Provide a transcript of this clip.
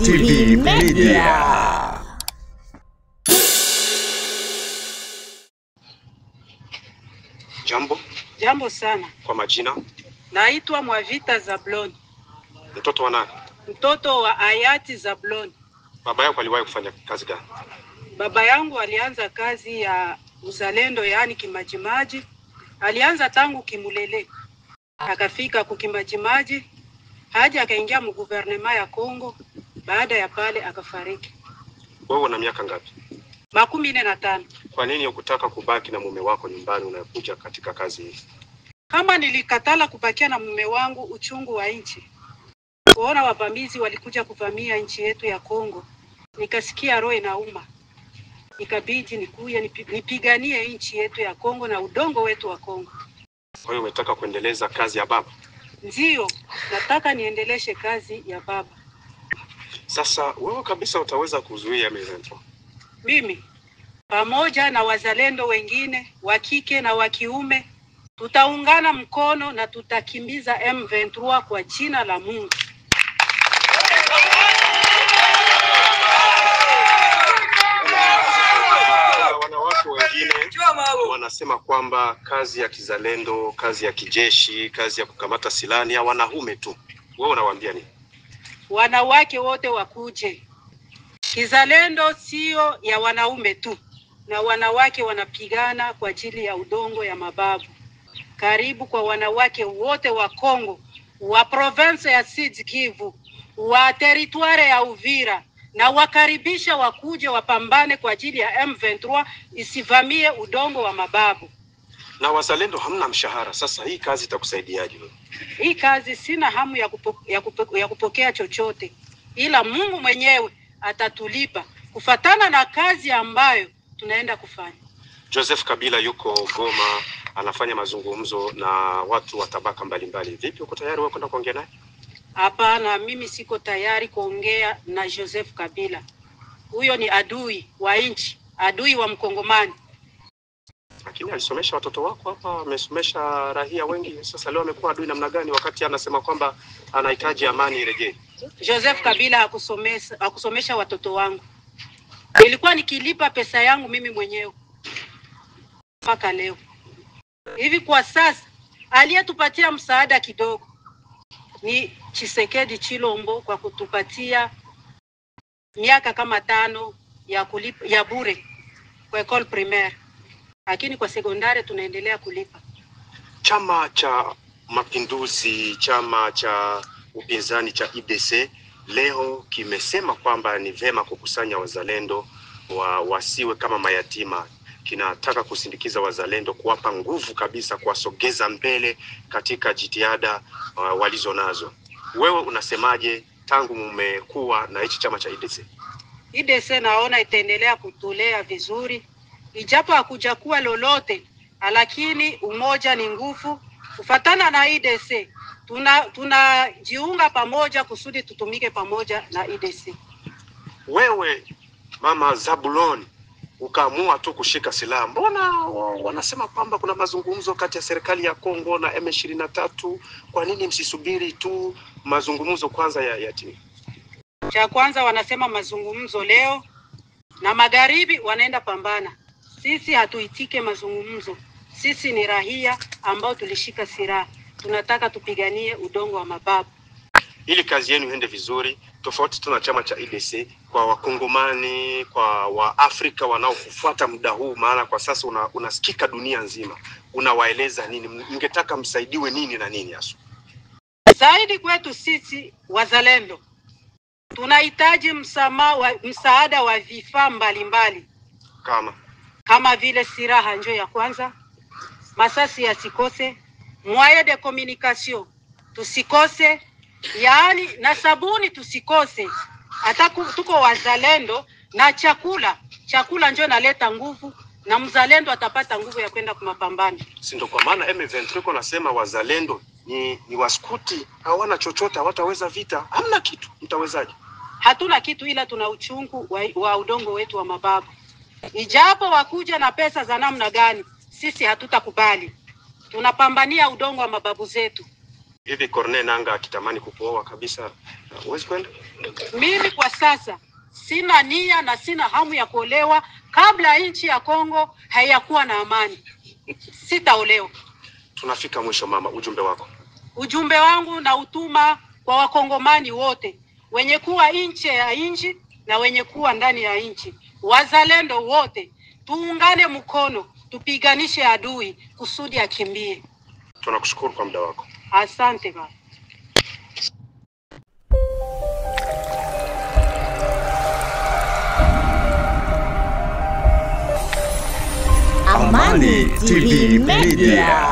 TV Media. Jambo. Jambo sana. Kwa majina? Naitwa Mwavita Zabloni. Mtoto wa nani? Mtoto wa hayati Zabloni. Baba yako aliwahi kufanya kazi gani? Baba yangu alianza kazi ya uzalendo, yani kimajimaji. Alianza tangu Kimulele. Akafika kukimajimaji. Haji akaingia mu gouvernement ya Kongo. Baada ya pale akafariki. Wewe una miaka ngapi? 45. Kwa nini hukutaka kubaki na mume wako nyumbani unakuja katika kazi hii? Kama nilikatala kubakia na mume wangu, uchungu wa nchi. Kuona wavamizi walikuja kuvamia nchi yetu ya Kongo. Nikasikia roho inauma. Ikabidi nikuye nipiganie nchi yetu ya Kongo na udongo wetu wa Kongo. Kwa hiyo umetaka kuendeleza kazi ya baba? Ndio, nataka niendeleshe kazi ya baba. Sasa wewe kabisa utaweza kuzuia M23? Mimi pamoja na wazalendo wengine wa kike na wa kiume tutaungana mkono na tutakimbiza M23 kwa jina la Mungu. Wanawake wengine wanasema kwamba kazi ya kizalendo, kazi ya kijeshi, kazi ya kukamata silaha ni ya wanaume tu. Wewe unawaambia nini? Wanawake wote wakuje. Kizalendo sio ya wanaume tu, na wanawake wanapigana kwa ajili ya udongo ya mababu. Karibu kwa wanawake wote wa Kongo, wa province ya Sud Kivu, wa territoire ya Uvira, na wakaribisha wakuje wapambane kwa ajili ya M23 isivamie udongo wa mababu. Na wazalendo hamna mshahara. Sasa hii kazi itakusaidiaje wewe? Hii kazi sina hamu ya kupokea chochote, ila Mungu mwenyewe atatulipa kufatana na kazi ambayo tunaenda kufanya. Joseph Kabila yuko Goma, anafanya mazungumzo na watu wa tabaka mbalimbali. Vipi, uko tayari wewe kwenda kuongea naye? Hapana, mimi siko tayari kuongea na Joseph Kabila. Huyo ni adui wa nchi, adui wa Mkongomani. Lakini alisomesha watoto wako hapa, amesomesha raia wengi. Sasa leo amekuwa adui namna gani wakati anasema kwamba anahitaji amani irejee? Joseph Kabila hakusomesha watoto wangu. Nilikuwa nikilipa pesa yangu mimi mwenyewe mpaka leo. Hivi kwa sasa aliyetupatia msaada kidogo ni Tshisekedi Chilombo kwa kutupatia miaka kama 5 ya kulipa ya bure kwa école primaire. Lakini kwa sekondari tunaendelea kulipa. Chama cha Mapinduzi, chama cha upinzani cha IDC leo kimesema kwamba ni vema kukusanya wazalendo wasiwe kama mayatima. Kinataka kusindikiza wazalendo, kuwapa nguvu kabisa, kuwasogeza mbele katika jitihada walizo nazo. Wewe unasemaje tangu mmekuwa na hichi chama cha IDC? IDC naona itaendelea kutulea vizuri. Ijapo hakuja kuwa lolote, lakini umoja ni nguvu. Kufatana na IDC tunajiunga pamoja kusudi tutumike pamoja na IDC. Wewe Mama Zabloni ukaamua tu kushika silaha. Mbona wanasema kwamba kuna mazungumzo kati ya serikali ya Kongo na M23? Kwa nini msisubiri tu mazungumzo kwanza ya timu? Cha kwanza wanasema mazungumzo leo na magharibi wanaenda pambana. Sisi hatuitike mazungumzo. Sisi ni raia ambao tulishika silaha. Tunataka tupiganie udongo wa mababu. Ili kazi yenu iende vizuri, tofauti tuna chama cha IDC, kwa wakongomani, kwa waafrika wanaokufuata muda huu, maana kwa sasa unasikika dunia nzima, unawaeleza nini? Ningetaka msaidiwe nini na nini hasa? Zaidi kwetu sisi wazalendo, tunahitaji msaada wa vifaa mbalimbali. Kama vile silaha njo ya kwanza, masasi yasikose, moyen de communication tusikose, yaani na sabuni tusikose. Hata tuko wazalendo na chakula njo naleta nguvu, na mzalendo atapata nguvu ya kwenda kumapambano. Si ndio kwa maana M23 nasema wazalendo ni waskuti, hawana chochote, hawataweza vita. Hamna kitu, mtawezaje? Hatuna kitu, ila tuna uchungu wa udongo wetu wa mababu. Ijapo wakuja na pesa za namna gani, sisi hatutakubali. Tunapambania udongo wa mababu zetu. Hivi Corneille Nangaa akitamani kukuoa kabisa, huwezi kwenda? Mimi kwa sasa sina nia na sina hamu ya kuolewa kabla nchi ya Kongo haiyakuwa na amani. Sitaolewa. Tunafika mwisho mama, ujumbe wako. Ujumbe wangu na utuma kwa wakongomani wote, wenye kuwa nje ya nchi na wenye kuwa ndani ya nchi. Wazalendo wote, tuungane mkono, tupiganishe adui kusudi akimbie. Tunakushukuru kwa muda wako. Asante baba. Amani TV Media.